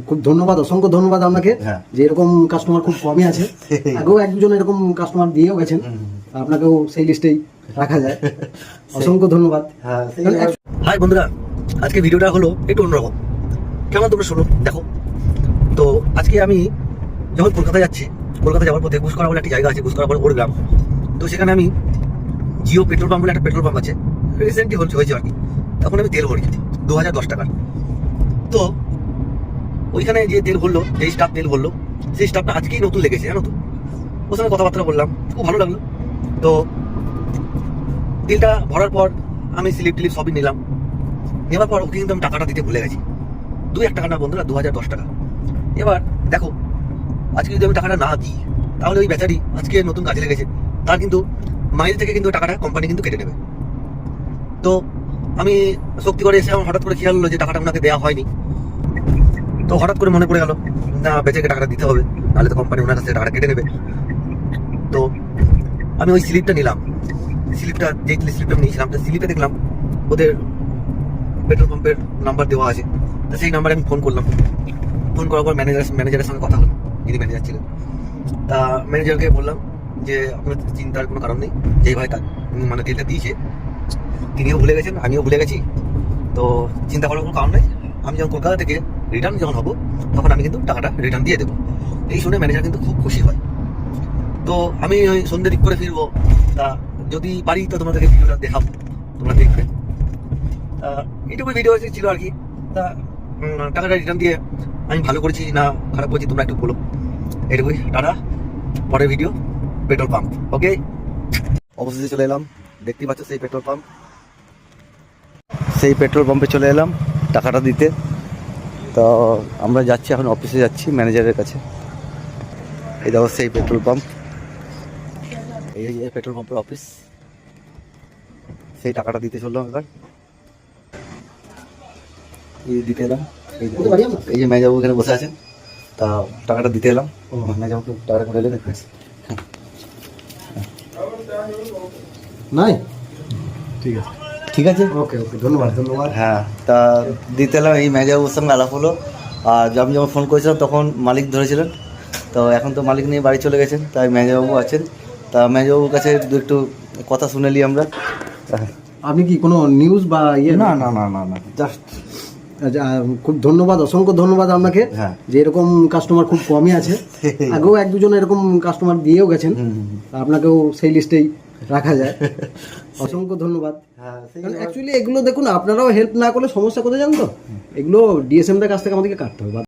খুব ধন্যবাদ, অসংখ্য ধন্যবাদ আপনাকে যে এরকম কাস্টমার খুব কমই আছে। আগেও এক দুজন এরকম কাস্টমার দিয়েও গেছেন, আপনাকেও সেই লিস্টেই রাখা যায়। অসংখ্য ধন্যবাদ। হাই বন্ধুরা, আজকে ভিডিওটা হলো একটু অন্যরকম। কেমন তোমরা শোনো, দেখো। তো আজকে আমি যখন কলকাতা যাচ্ছি, কলকাতা যাওয়ার পথে ঘুষকরা বলে একটা জায়গা আছে, ঘুষকরা বলে ওর গ্রাম। তো সেখানে আমি জিও পেট্রোল পাম্প বলে একটা পেট্রোল পাম্প আছে, রিসেন্টলি হয়েছে আর কি। তখন আমি তেল ভরি 2010 টাকার। তো ওইখানে যে তেল ভরলো, যেই স্টাফ তেল ভরলো, সেই স্টাফটা আজকেই নতুন লেগেছে, জানো তো। ওর সঙ্গে কথাবার্তা বললাম, খুব ভালো লাগলো। তো তেলটা ভরার পর আমি স্লিপ টিলিপ সবই নিলাম। নেওয়ার পর ওকে কিন্তু আমি টাকাটা দিতে ভুলে গেছি। 2-1 টাকা না বন্ধুরা, 2010 টাকা। এবার দেখো, আজকে যদি আমি টাকাটা না দিই, তাহলে ওই বেচারি আজকে নতুন কাজে লেগেছে, তার কিন্তু মাইল থেকে কিন্তু টাকাটা কোম্পানি কিন্তু কেটে নেবে। তো আমি শক্তি করে এসে আমার হঠাৎ করে খেয়াল হলো যে টাকাটা ওনাকে দেওয়া হয়নি। তো হঠাৎ করে মনে পড়ে গেল, না বেচাকে টাকাটা দিতে হবে, নাহলে তো কোম্পানি ওনার কাছে টাকাটা কেটে নেবে। তো আমি ওই স্লিপটা নিলাম। স্লিপটা যেই স্লিপটা নিয়েছিলাম, স্লিপে দেখলাম ওদের পেট্রোল পাম্পের নাম্বার দেওয়া আছে। তো সেই নাম্বারে আমি ফোন করলাম। ফোন করার পর ম্যানেজারের সঙ্গে কথা হলো, যিনি ম্যানেজার ছিলেন। তা ম্যানেজারকে বললাম যে আপনার চিন্তার কোনো কারণ নেই, যেই ভাই তার মানে তেলটা দিয়েছে তিনিও ভুলে গেছেন, আমিও ভুলে গেছি। তো চিন্তা করার কোনো কারণ নেই, আমি যখন কলকাতা থেকে রিটার্ন যখন হবো, তখন আমি কিন্তু টাকাটা রিটার্ন দিয়ে দেবো। এই শুনে ম্যানেজার কিন্তু খুব খুশি হয়। তো আমি ওই সন্ধ্যে দিক করে ফিরবো। তা যদি পারি তো তোমাদেরকে ভিডিওটা দেখাবো, তোমরা দেখবে। এইটুকুই ভিডিও ছিল আর কি। তা টাকাটা রিটার্ন দিয়ে আমি ভালো করেছি না খারাপ করেছি তোমরা একটু বলো। এইটুকুই, টাটা। পরের ভিডিও পেট্রোল পাম্প, ওকে। অবশেষে চলে এলাম, দেখতেই পাচ্ছ সেই পেট্রোল পাম্প। সেই পেট্রোল পাম্পে চলে এলাম টাকাটা দিতে। তো আমরা যাচ্ছি এখন, অফিসে যাচ্ছি ম্যানেজারের কাছে। এই দেখো সেই পেট্রোল পাম্প, এই যে পেট্রোল পাম্পের অফিস। সেই টাকাটা দিতে চললাম এবার, দিতে এলাম। এই যে ম্যানেজার এখানে বসে আছেন, তা টাকাটা দিতে এলাম। ম্যানেজারকে টাকাটা করে এলে দেখতে নাই, ঠিক আছে ঠিক আছে, ওকে ওকে, ধন্যবাদ ধন্যবাদ। হ্যাঁ। তা দিতে এলাম, এই ম্যানেজারবাবুর সঙ্গে আলাপ হলো। আর আমি যখন ফোন করেছিলাম তখন মালিক ধরেছিলেন। তো এখন তো মালিক নিয়ে বাড়ি চলে গেছেন, তাই ম্যানেজারবাবু আছেন। তা ম্যানেজারবাবুর কাছে একটু কথা শুনে নিই আমরা। আপনি কি কোনো নিউজ বা ইয়ে? না না না না না, জাস্ট খুব ধন্যবাদ, অসংখ্য ধন্যবাদ আপনাকে যে এরকম কাস্টমার খুব কমই আছে। আগেও এক দুজন এরকম কাস্টমার দিয়েও গেছেন, আপনাকেও সেই লিস্টেই রাখা যায়। অসংখ্য ধন্যবাদ। অ্যাকচুয়ালি এগুলো দেখুন, আপনারাও হেল্প না করলে সমস্যা কোথায় জানেন তো, এগুলো ডিএসএমদের কাছ থেকে আমাদেরকে কাটতে হবে।